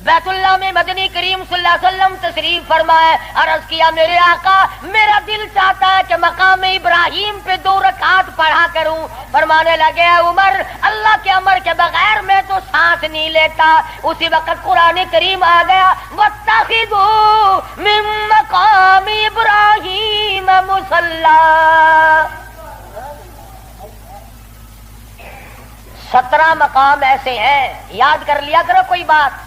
بیت اللہ میں مدنی کریم صلی اللہ علیہ وسلم تشریف فرمائے. عرض کیا میرے آقا میرا دل چاہتا ہے کہ مقام ابراہیم پہ 2 رکعت پڑھا کروں. فرمانے لگے عمر، اللہ کے امر کے بغیر میں تو سانس نہیں لیتا. اسی وقت قرآن کریم آ گیا، واتخذوا من مقام ابراہیم مصلی. 17 مقام ایسے ہیں، یاد کر لیا کرو کوئی بات.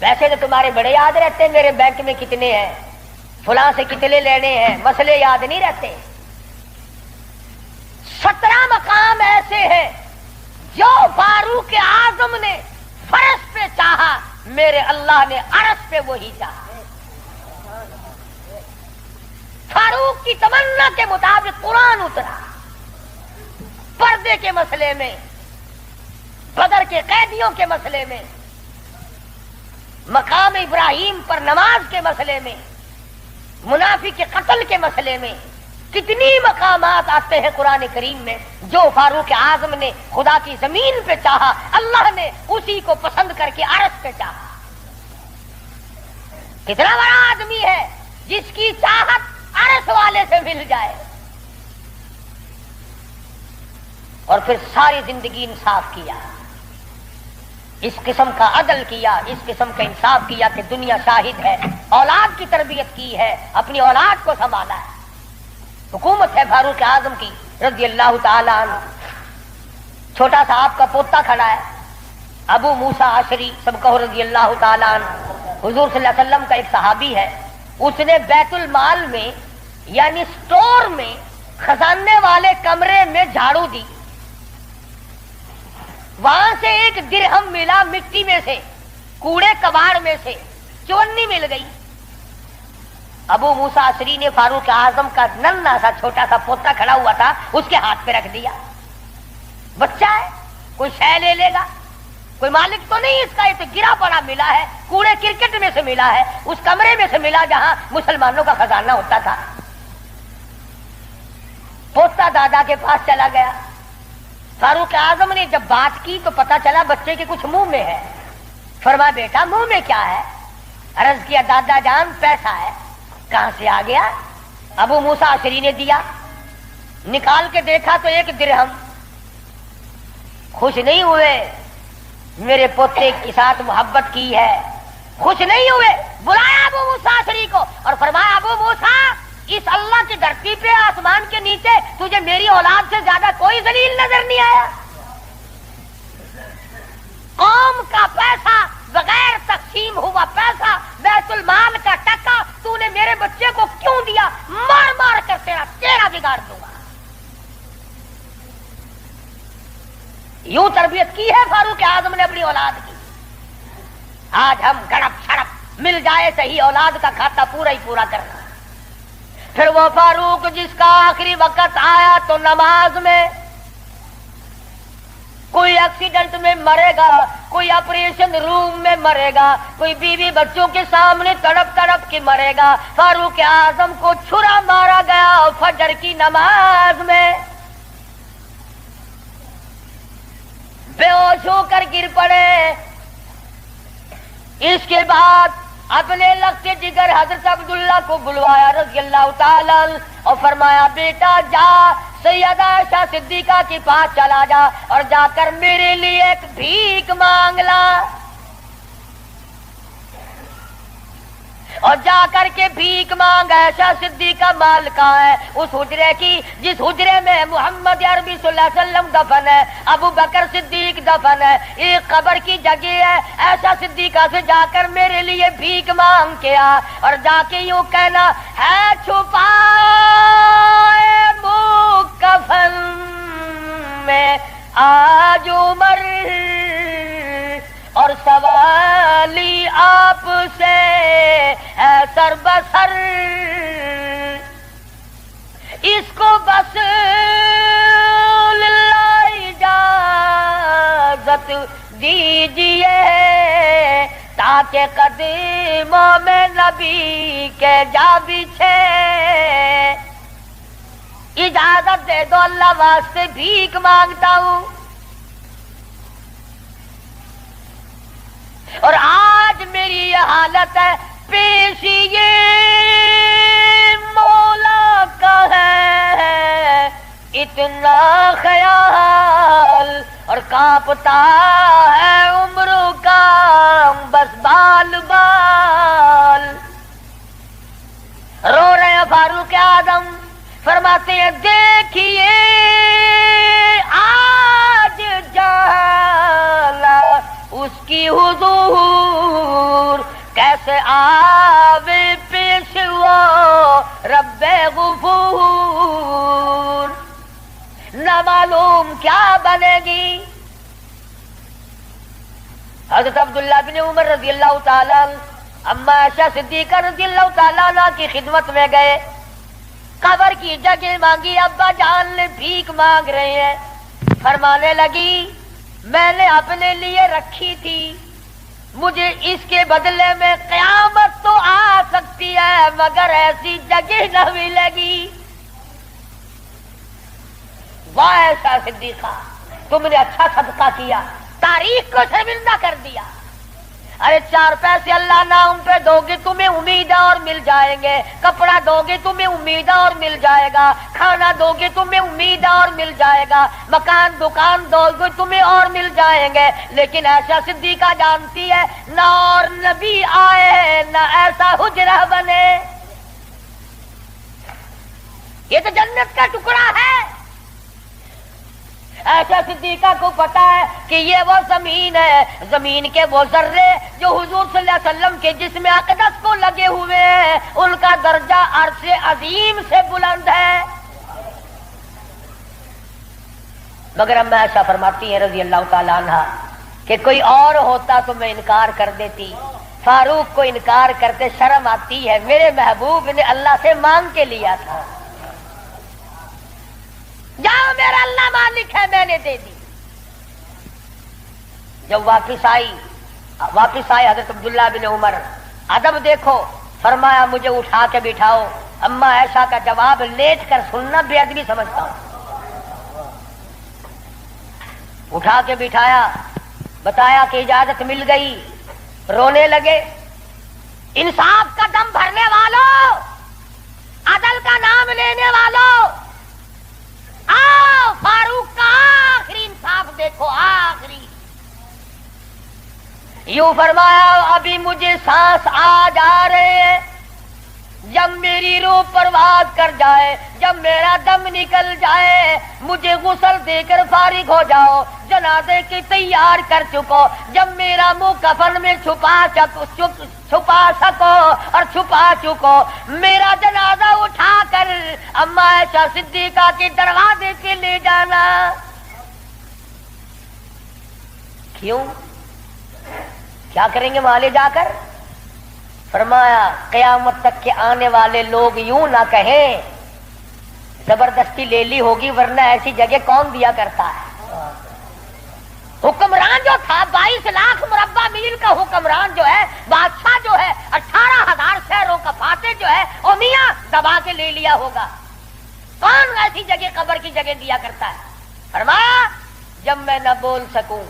ویسے تو تمہارے بڑے یاد رہتے ہیں میرے بینک میں کتنے ہیں، فلاں سے کتنے لینے ہیں، مسئلے یاد نہیں رہتے. 17 مقام ایسے ہیں جو فاروق اعظم نے فرش پہ چاہا، میرے اللہ نے عرش پہ وہی چاہا. فاروق کی تمنا کے مطابق قرآن اترا. پردے کے مسئلے میں، بدر کے قیدیوں کے مسئلے میں، مقام ابراہیم پر نماز کے مسئلے میں، منافق کے قتل کے مسئلے میں کتنی مقامات آتے ہیں قرآن کریم میں. جو فاروق اعظم نے خدا کی زمین پہ چاہا، اللہ نے اسی کو پسند کر کے عرش پہ چاہا. کتنا بڑا آدمی ہے جس کی چاہت عرش والے سے مل جائے. اور پھر ساری زندگی انصاف کیا، اس قسم کا عدل کیا، اس قسم کا انصاف کیا کہ دنیا شاہد ہے. اولاد کی تربیت کی ہے، اپنی اولاد کو سنبھالا ہے. حکومت ہے فاروق اعظم کی رضی اللہ تعالی عنہ. چھوٹا سا آپ کا پوتا کھڑا ہے ابو موسیٰ عشری، سب کہو رضی اللہ تعالی عنہ. حضور صلی اللہ علیہ وسلم کا ایک صحابی ہے، اس نے بیت المال میں یعنی سٹور میں خزانے والے کمرے میں جھاڑو دی، وہاں سے ایک درہم ملا مٹی میں سے، کوڑے کباڑ میں سے چونی مل گئی. ابو موسیٰ عشری نے فاروق اعظم کا ننھا سا چھوٹا سا پوتا کھڑا ہوا تھا اس کے ہاتھ پہ رکھ دیا. بچہ ہے، کوئی شے لے لے گا، کوئی مالک تو نہیں اس کا، یہ تو گرا پڑا ملا ہے، کوڑے کرکٹ میں سے ملا ہے، اس کمرے میں سے ملا جہاں مسلمانوں کا خزانہ ہوتا تھا. پوتا دادا کے پاس چلا گیا. فاروق اعظم نے جب بات کی تو پتا چلا بچے کے کچھ منہ میں ہے. فرمایا بیٹا منہ میں کیا ہے؟ عرض کیا دادا جان پیسہ ہے. کہاں سے آ گیا؟ ابو موسیٰ عشری نے دیا. نکال کے دیکھا تو ایک درہم. خوش نہیں ہوئے، میرے پوتے کے ساتھ محبت کی ہے، خوش نہیں ہوئے. بلایا ابو موسیٰ عشری کو اور فرمایا ابو موسیٰ، اس اللہ کی دھرتی پہ آسمان کے نیچے تجھے میری اولاد سے زیادہ کوئی ذلیل نظر نہیں آیا؟ قوم کا پیسہ، بغیر تقسیم ہوا پیسہ، بیت المال کا ٹکا تو نے میرے بچے کو کیوں دیا؟ مار مار کر تیرا بگاڑ دوں گا. یوں تربیت کی ہے فاروق اعظم نے اپنی اولاد کی. آج ہم گڑپ چھڑپ مل جائے صحیح اولاد کا کھاتا پورا ہی پورا کرنا. پھر وہ فاروق جس کا آخری وقت آیا تو نماز میں، کوئی ایکسیڈنٹ میں مرے گا، کوئی آپریشن روم میں مرے گا، کوئی بیوی بچوں کے سامنے تڑپ تڑپ کے مرے گا. فاروق اعظم کو چھرا مارا گیا فجر کی نماز میں، بے ہوش ہو کر گر پڑے. اس کے بعد اپنے لگتے جگر حضرت عبداللہ کو بلوایا رضی اللہ تعالی اور فرمایا بیٹا جا سیدہ عائشہ صدیقہ کے پاس چلا جا اور جا کر میرے لیے ایک بھیک مانگ لا. اور جا کر کے بھیک مانگ. عائشہ صدیقہ مالکہ ہے اس حجرے کی جس حجرے میں محمد عربی صلی اللہ علیہ وسلم دفن ہے، ابو بکر صدیق دفن ہے، ایک قبر کی جگہ ہے. عائشہ صدیقہ سے جا کر میرے لیے بھیک مانگ کے آ اور جا کے یوں کہنا ہے چھپائے کفن میں آج عمر اور سوالی آپ سے ہے سر بسر. اس کو بس للہ اجازت دیجیے تاکہ قدموں میں نبی کے جا بچھے. اجازت دے دو اللہ واسطے بھیک مانگتا ہوں. اور آج میری یہ حالت ہے، پیش یہ مولا کا ہے اتنا خیال اور کانپتا ہے عمروں کا بس بال بال. رو رہے ہیں فاروق اعظم، فرماتے ہیں دیکھیے آج جالا اس کی حضور کیسے آوے پیش وہ رب غفور. نہ معلوم کیا بنے گی. حضرت عبداللہ بن عمر رضی اللہ تعالیٰ اما عائشہ صدیقہ رضی اللہ تعالیٰ عنہ کی خدمت میں گئے، قبر کی جگہ مانگی. ابا جان نے بھیک مانگ رہے ہیں. فرمانے لگی میں نے اپنے لیے رکھی تھی مجھے اس کے بدلے میں قیامت تو آ سکتی ہے مگر ایسی جگہ نہ ملے گی۔ واہ ایسا صدیقہ، تم نے اچھا صدقہ کیا، تاریخ کو شرمندہ کر دیا۔ ارے 4 پیسے اللہ نہ ان پہ دو گے تمہیں امید ہے اور مل جائیں گے، کپڑا دو گے تمہیں امید ہے اور مل جائے گا، کھانا دو گے تمہیں امید ہے اور مل جائے گا، مکان دکان دو گے تمہیں اور مل جائیں گے، لیکن ایسا صدیقہ جانتی ہے نہ اور نبی آئے نہ ایسا حجرہ بنے، یہ تو جنت کا ٹکڑا ہے۔ ایسا صدیقہ کو پتا ہے کہ یہ وہ زمین ہے، زمین کے وہ ذرے جو حضور صلی اللہ علیہ وسلم کے جسم اقدس کو لگے ہوئے ہیں، ان کا درجہ عرش عظیم سے بلند ہے۔ مگر اما عائشہ فرماتی ہیں رضی اللہ تعالی عنہ کہ کوئی اور ہوتا تو میں انکار کر دیتی، فاروق کو انکار کرتے شرم آتی ہے، میرے محبوب نے اللہ سے مانگ کے لیا تھا، جاؤ میرا اللہ مالک ہے میں نے دے دی۔ جب واپس آئی حضرت عبداللہ بن عمر، ادب دیکھو، فرمایا مجھے اٹھا کے بٹھاؤ۔ اما عائشہ کا جواب لیٹ کر سننا بے ادبی سمجھتا ہوں۔ اٹھا کے بٹھایا، بتایا کہ اجازت مل گئی، رونے لگے۔ انصاف کا دم بھرنے والوں، عدل کا نام لینے والوں، آؤ فاروق کا آخری انصاف دیکھو، آخری۔ یوں فرمایا ابھی مجھے سانس آ جا رہے ہیں، جب میری روح پرواز کر جائے، جب میرا دم نکل جائے، مجھے غسل دے کر فارغ ہو جاؤ، جنازے کی تیار کر چکو، جب میرا منہ کفن میں چھپا سکو اور چھپا چکو، میرا جنازہ اٹھا کر اما عائشہ صدیقہ کے دروازے پہ لے جانا۔ کیوں؟ کیا کریں گے وہاں لے جا کر؟ فرمایا قیامت تک کے آنے والے لوگ یوں نہ کہیں زبردستی لے لی ہوگی، ورنہ ایسی جگہ کون دیا کرتا ہے۔ حکمران جو تھا 22 لاکھ مربع میل کا حکمران جو ہے، بادشاہ جو ہے 18,000 شہروں کا فاتح جو ہے، او میاں دبا کے لے لیا ہوگا، کون ایسی جگہ قبر کی جگہ دیا کرتا ہے؟ فرمایا جب میں نہ بول سکوں،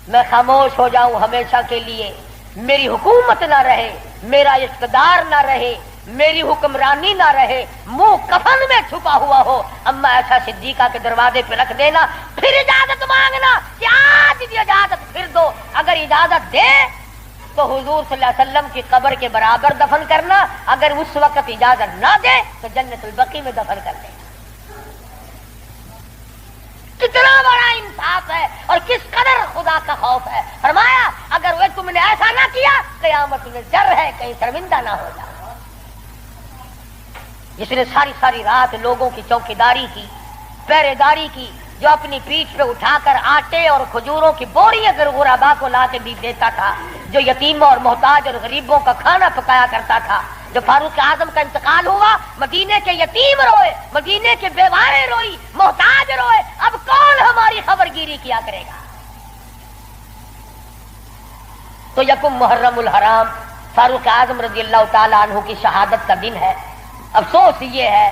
میں خاموش ہو جاؤں ہمیشہ کے لیے، میری حکومت نہ رہے، میرا اقتدار نہ رہے، میری حکمرانی نہ رہے، منہ کفن میں چھپا ہوا ہو، اما ایسا صدیقہ کے دروازے پہ رکھ دینا، پھر اجازت مانگنا کہ آج بھی اجازت پھر دو، اگر اجازت دے تو حضور صلی اللہ علیہ وسلم کی قبر کے برابر دفن کرنا، اگر اس وقت اجازت نہ دے تو جنت البقیع میں دفن کر دینا۔ کتنا بڑا انصاف ہے اور کس قدر خدا کا خوف ہے۔ فرمایا اگر وہ تم نے ایسا نہ کیا قیامت میں ڈر ہے کہیں شرمندہ نہ ہو جائے۔ جس نے ساری رات لوگوں کی چوکیداری کی، پہرے داری کی، جو اپنی پیٹھ پہ اٹھا کر آٹے اور کھجوروں کی بوری اگر غربا کو لا کے بھی دیتا تھا، جو یتیموں اور محتاج اور غریبوں کا کھانا پکایا کرتا تھا، جو فاروق اعظم کا انتقال ہوا، مدینے کے یتیم روئے، مدینے کے بیوارے روئی، محتاج روئے، اب کون ہماری خبر گیری کیا کرے گا؟ تو یکم محرم الحرام فاروق اعظم رضی اللہ تعالی عنہ کی شہادت کا دن ہے۔ افسوس یہ ہے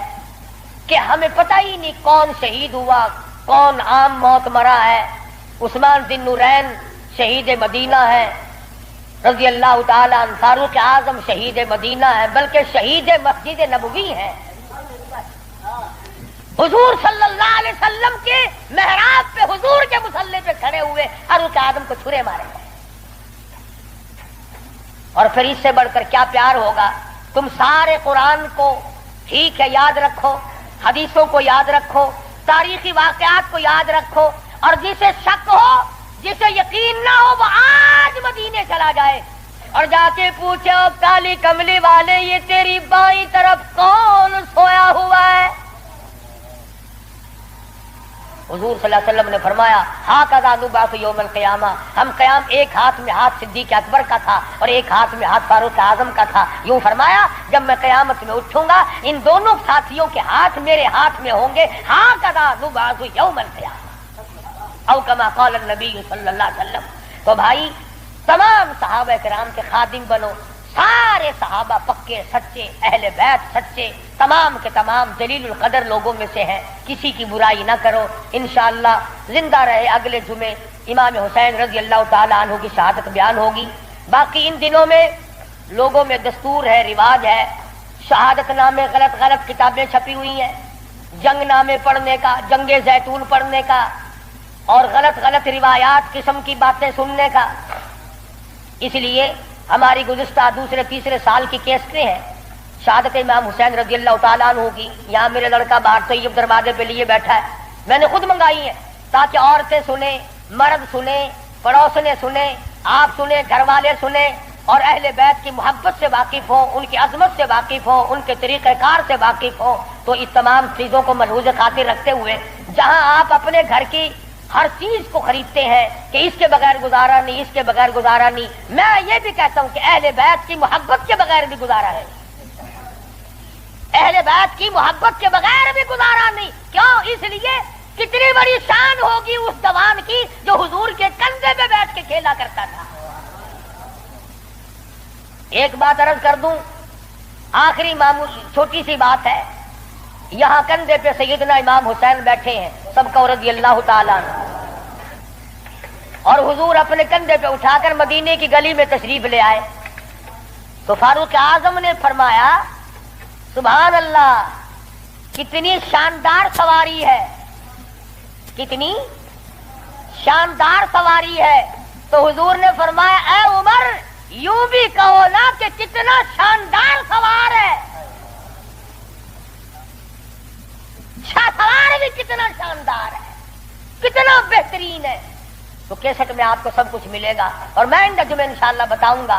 کہ ہمیں پتہ ہی نہیں کون شہید ہوا، کون عام موت مرا ہے۔ عثمان ذی النورین شہید مدینہ ہے رضی اللہ تعالی عنہ، فاروق اعظم شہید مدینہ ہے، بلکہ شہید مسجد نبوی ہے۔ حضور صلی اللہ علیہ وسلم کے محراب پہ حضور کے مصلی پہ کھڑے ہوئے فاروق اعظم کو چھرے مارے گئے۔ اور پھر اس سے بڑھ کر کیا پیار ہوگا؟ تم سارے قرآن کو ٹھیک ہے یاد رکھو، حدیثوں کو یاد رکھو، تاریخی واقعات کو یاد رکھو، اور جسے شک ہو، جسے یقین نہ ہو، وہ آج مدینے چلا جائے اور جا کے پوچھے کالی کملی والے یہ تیری بائیں طرف کون سویا ہوا ہے؟ حضور صلی اللہ علیہ وسلم نے فرمایا ہاکذا نبعث یوم القیامہ، ہم قیام ایک ہاتھ میں ہاتھ صدیق اکبر کا تھا اور ایک ہاتھ میں ہاتھ فاروق اعظم کا تھا۔ یوں فرمایا جب میں قیامت میں اٹھوں گا ان دونوں ساتھیوں کے ہاتھ میرے ہاتھ میں ہوں گے، ہاکذا نبعث یوم القیامہ، او کما قال النبی صلی اللہ علیہ وسلم۔ تو بھائی تمام صحابہ کرام کے خادم بنو. سارے صحابہ پکے سچے، اہل بیت سچے، تمام کے تمام جلیل القدر لوگوں میں سے ہیں. کسی کی برائی نہ کرو. انشاءاللہ زندہ رہے اگلے جمعے امام حسین رضی اللہ تعالی عنہ کی شہادت بیان ہوگی. باقی ان دنوں میں لوگوں میں دستور ہے، رواج ہے، شہادت نامے غلط غلط کتابیں چھپی ہوئی ہیں، جنگ نامے پڑھنے کا، جنگ زیتون پڑھنے کا، اور غلط غلط روایات قسم کی باتیں سننے کا. اس لیے ہماری گزشتہ دوسرے تیسرے سال کی کیسٹیں ہیں شہادت امام حسین رضی اللہ تعالیٰ عنہ کی. یہاں میرے لڑکا باہر طیب دروازے پہ لیے بیٹھا ہے، میں نے خود منگائی ہیں تاکہ عورتیں سنیں، مرد سنیں، پڑوسنے سنیں، آپ سنیں، گھر والے سنیں، اور اہل بیت کی محبت سے واقف ہوں، ان کی عظمت سے واقف ہوں، ان کے طریقہ کار سے واقف ہوں. تو اس تمام چیزوں کو ملحوظ خاطر رکھتے ہوئے جہاں آپ اپنے گھر کی ہر چیز کو خریدتے ہیں کہ اس کے بغیر گزارا نہیں، اس کے بغیر گزارا نہیں، میں یہ بھی کہتا ہوں کہ اہل بیت کی محبت کے بغیر بھی گزارا ہے. اہل بیت کی محبت کے بغیر بھی گزارا نہیں. کیوں؟ اس لیے کتنی بڑی شان ہوگی اس جوان کی جو حضور کے کندھے پہ بیٹھ کے کھیلا کرتا تھا. ایک بات عرض کر دوں، آخری معمولی چھوٹی سی بات ہے. یہاں کندھے پہ سیدنا امام حسین بیٹھے ہیں سب کو رضی اللہ تعالیٰ عنہ، اور حضور اپنے کندھے پہ اٹھا کر مدینے کی گلی میں تشریف لے آئے. تو فاروق اعظم نے فرمایا سبحان اللہ، کتنی شاندار سواری ہے، کتنی شاندار سواری ہے. تو حضور نے فرمایا اے عمر، یوں بھی کہو نا کہ کتنا شاندار سوار ہے. سوار بھی کتنا شاندار ہے، کتنا بہترین ہے. تو کیسٹ میں آپ کو سب کچھ ملے گا، اور میں ان جمعے انشاءاللہ بتاؤں گا